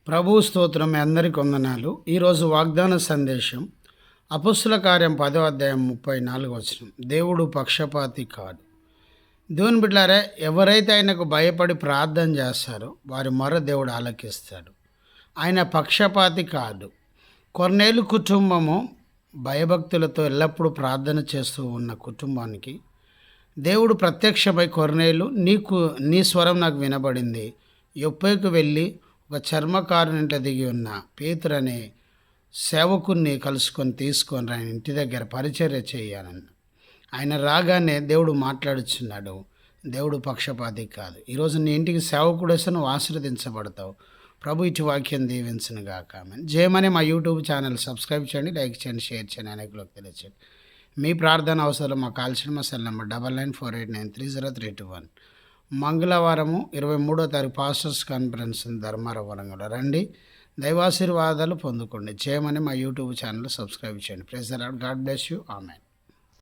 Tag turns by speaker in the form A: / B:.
A: ప్రభువు స్తోత్రం. మీ అందరికి వందనాలు. ఈరోజు వాగ్దాన సందేశం అపొస్తల కార్యం 10వ అధ్యాయం 34వ వచనం. దేవుడు పక్షపాతి కాడు. దేవుని బిడ్డలారా, ఎవరైతే ఆయనకు భయపడి ప్రార్థన చేస్తారో వారి మొర దేవుడు ఆలకిస్తాడు. ఆయన పక్షపాతి కాదు. కొర్నేలు కుటుంబము భయభక్తులతో ఎల్లప్పుడూ ప్రార్థన చేస్తూ ఉన్న కుటుంబానికి దేవుడు ప్రత్యక్షమై, కొర్నేలు, నీ స్వరం నాకు వినబడింది, యొప్పేకు వెళ్ళి ఒక చర్మకారుని ఇంట దిగి ఉన్న పేతురు అనే సేవకుని తీసుకొని ఆయన ఇంటి దగ్గర పరిచర్య చేయాలని ఆయన రాగానే దేవుడు మాట్లాడుచున్నాడు. దేవుడు పక్షపాతి కాదు. ఈరోజు నీ ఇంటికి సేవకుడు వస్తే నువ్వు ఆశీర్వదించబడతావు. ప్రభు ఇటు వాక్యం దీవించును గాక. జయమని మా యూట్యూబ్ ఛానల్ సబ్స్క్రైబ్ చేయండి, లైక్ చేయండి, షేర్ చేయండి, అనేకులకు తెలియచేయండి. మీ ప్రార్థన అవసరం మాకు కాల్చిన మా సెల్ నెంబర్ 9948930321. మంగళవారము 23వ తారీఖు పాస్టర్స్ కాన్ఫరెన్స్ ధర్మారం వరంగల్ రండి. దైవాశీర్వాదాలు పొందుకోండి. చేయమని మా యూట్యూబ్ ఛానల్ సబ్స్క్రైబ్ చేయండి. Praise the Lord. God bless you. Amen.